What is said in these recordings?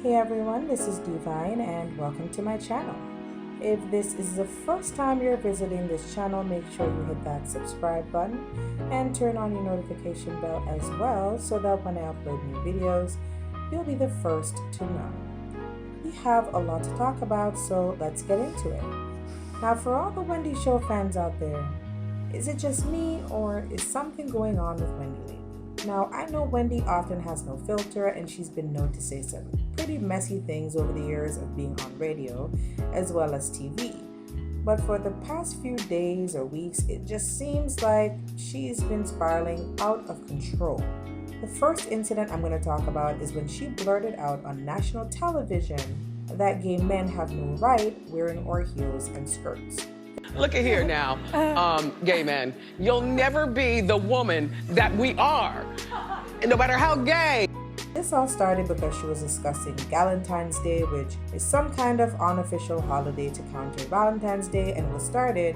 Hey everyone, this is D-Vyne and welcome to my channel. If this is the first time you're visiting this channel, make sure you hit that subscribe button and turn on your notification bell as well so that when I upload new videos, you'll be the first to know. We have a lot to talk about, so let's get into it. Now for all the Wendy Show fans out there, is it just me or is something going on with Wendy lately? Now, I know Wendy often has no filter and she's been known to say some pretty messy things over the years of being on radio as well as TV. But for the past few days or weeks, it just seems like she's been spiraling out of control. The first incident I'm going to talk about is when she blurted out on national television that gay men have no right wearing or heels and skirts. Look at here now, gay men. You'll never be the woman that we are, no matter how gay. This all started because she was discussing Galentine's Day, which is some kind of unofficial holiday to counter Valentine's Day, and was started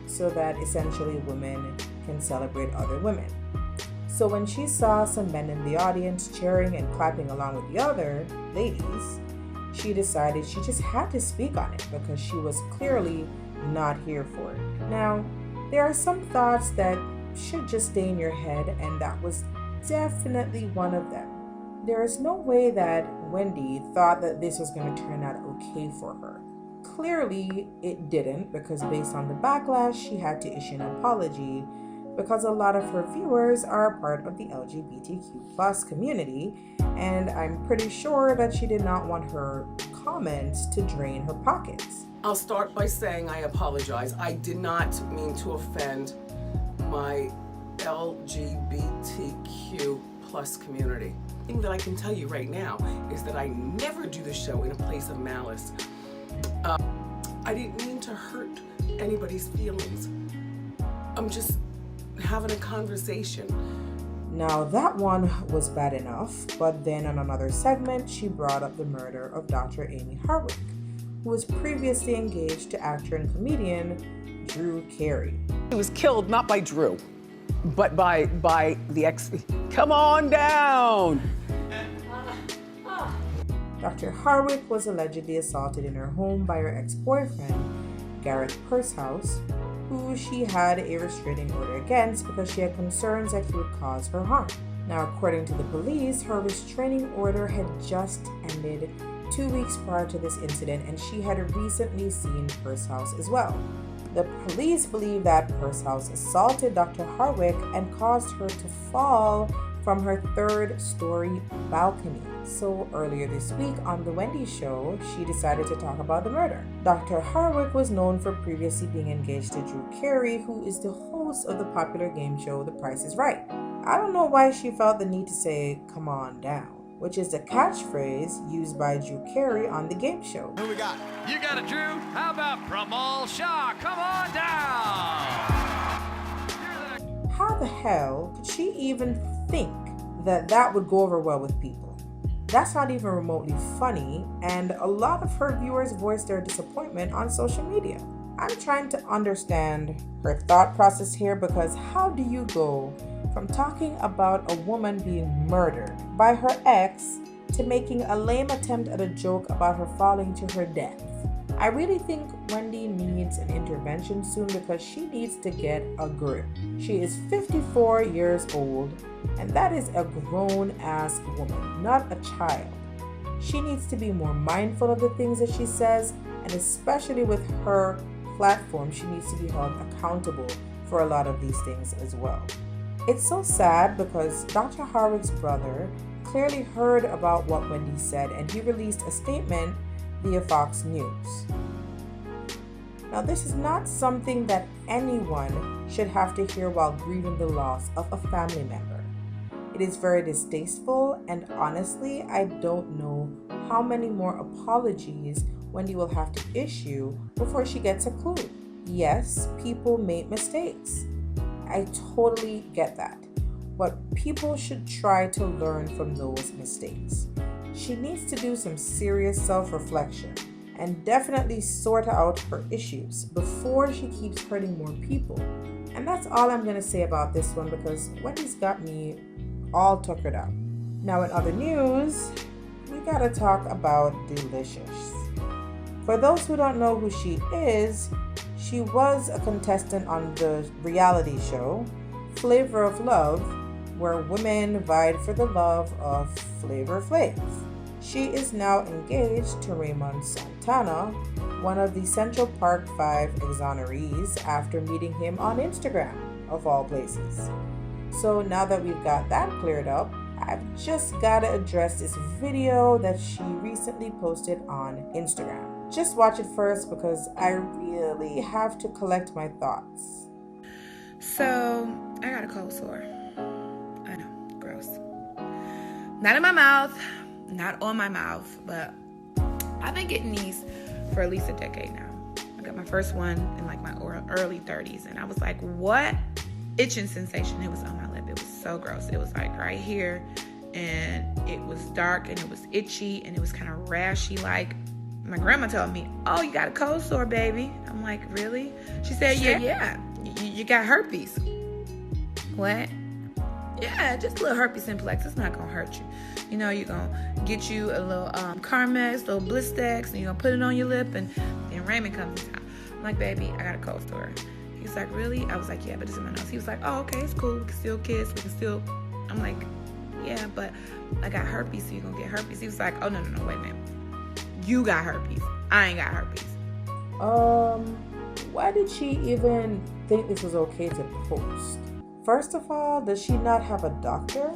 so that essentially women can celebrate other women. So when she saw some men in the audience cheering and clapping along with the other ladies, she decided she just had to speak on it because she was clearly not here for it. Now, there are some thoughts that should just stay in your head, and that was definitely one of them. There is no way that Wendy thought that this was going to turn out okay for her. Clearly, it didn't, because based on the backlash, she had to issue an apology because a lot of her viewers are a part of the LGBTQ+ community, and I'm pretty sure that she did not want her comments to drain her pockets. I'll start by saying I apologize. I did not mean to offend my LGBTQ+ community. The thing that I can tell you right now is that I never do the show in a place of malice. I didn't mean to hurt anybody's feelings. I'm just having a conversation. Now that one was bad enough, but then on another segment, she brought up the murder of Dr. Amy Hardwick, who was previously engaged to actor and comedian Drew Carey. He was killed not by Drew, but by the ex. Come on down. Dr. Hardwick was allegedly assaulted in her home by her ex-boyfriend, Gareth Pursehouse, who she had a restraining order against because she had concerns that he would cause her harm. Now, according to the police, her restraining order had just ended 2 weeks prior to this incident, and she had recently seen Pursehouse as well. The police believe that Pursehouse assaulted Dr. Hardwick and caused her to fall from her third-story balcony. So earlier this week on The Wendy Show, she decided to talk about the murder. Dr. Hardwick was known for previously being engaged to Drew Carey, who is the host of the popular game show The Price is Right. I don't know why she felt the need to say, "come on down," which is the catchphrase used by Drew Carey on the game show. Who we got? You got it, Drew. How about Pramal Shah? Come on down. How the hell could she even think that that would go over well with people? That's not even remotely funny, and a lot of her viewers voiced their disappointment on social media. I'm trying to understand her thought process here, because how do you go from talking about a woman being murdered by her ex to making a lame attempt at a joke about her falling to her death? I really think Wendy needs an intervention soon, because she needs to get a grip. She is 54 years old, and that is a grown-ass woman, not a child. She needs to be more mindful of the things that she says, and especially with her platform, she needs to be held accountable for a lot of these things as well. It's so sad because Dr. Hardwick's brother clearly heard about what Wendy said, and he released a statement via Fox News. Now, this is not something that anyone should have to hear while grieving the loss of a family member. It is very distasteful, and honestly, I don't know how many more apologies Wendy will have to issue before she gets a clue. Yes, people make mistakes. I totally get that. But people should try to learn from those mistakes. She needs to do some serious self-reflection and definitely sort out her issues before she keeps hurting more people. And that's all I'm going to say about this one, because Wendy's got me all tuckered out. Now, in other news, we got gotta talk about Deelishis. For those who don't know who she is, she was a contestant on the reality show Flavor of Love, where women vied for the love of Flavor Flav. She is now engaged to Raymond Santana, one of the Central Park 5 exonerees, after meeting him on Instagram, of all places. So now that we've got that cleared up, I've just gotta address this video that she recently posted on Instagram. Just watch it first because I really have to collect my thoughts. So, I got a cold sore. I know, gross. Not in my mouth, not on my mouth, but I've been getting these for at least a decade now. I got my first one in like my early 30s, and I was like, what? Itching sensation. It was on my lip. It was so gross. It was like right here, and it was dark, and it was itchy, and it was kind of rashy like. My grandma told me, oh, you got a cold sore, baby. I'm like, really? She said, yeah. You got herpes. What? Yeah, just a little herpes simplex. It's not going to hurt you. You know, you're going to get you a little Carmex, little Blistex, and you're going to put it on your lip, and then Raymond comes in town. I'm like, baby, I got a cold sore. He's like, really? I was like, yeah, but it's in my nose. He was like, oh, okay, it's cool. We can still kiss. We can still... I'm like, yeah, but I got herpes, so you're going to get herpes. He was like, oh, no, wait a minute. You got herpes. I ain't got herpes. Why did she even think this was okay to post? First of all, does she not have a doctor?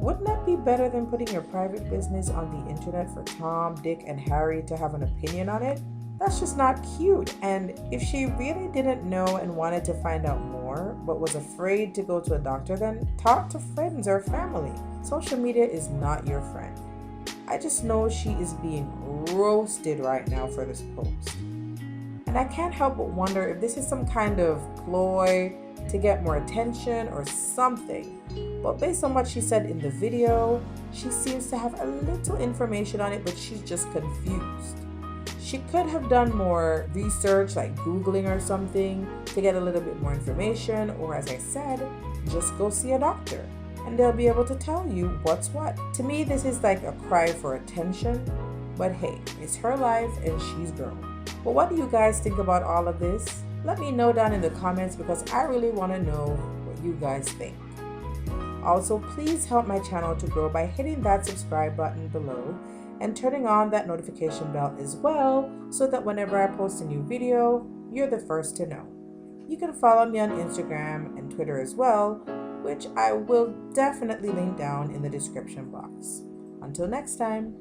Wouldn't that be better than putting your private business on the internet for Tom, Dick, and Harry to have an opinion on it? That's just not cute. And if she really didn't know and wanted to find out more, but was afraid to go to a doctor, then talk to friends or family. Social media is not your friend. I just know she is being roasted right now for this post. And I can't help but wonder if this is some kind of ploy to get more attention or something. But based on what she said in the video, she seems to have a little information on it, but she's just confused. She could have done more research, like Googling or something, to get a little bit more information, or as I said, just go see a doctor. And they'll be able to tell you what's what. To me, this is like a cry for attention, but hey, it's her life and she's grown. But what do you guys think about all of this? Let me know down in the comments because I really want to know what you guys think. Also, please help my channel to grow by hitting that subscribe button below and turning on that notification bell as well so that whenever I post a new video, you're the first to know. You can follow me on Instagram and Twitter as well, which I will definitely link down in the description box. Until next time.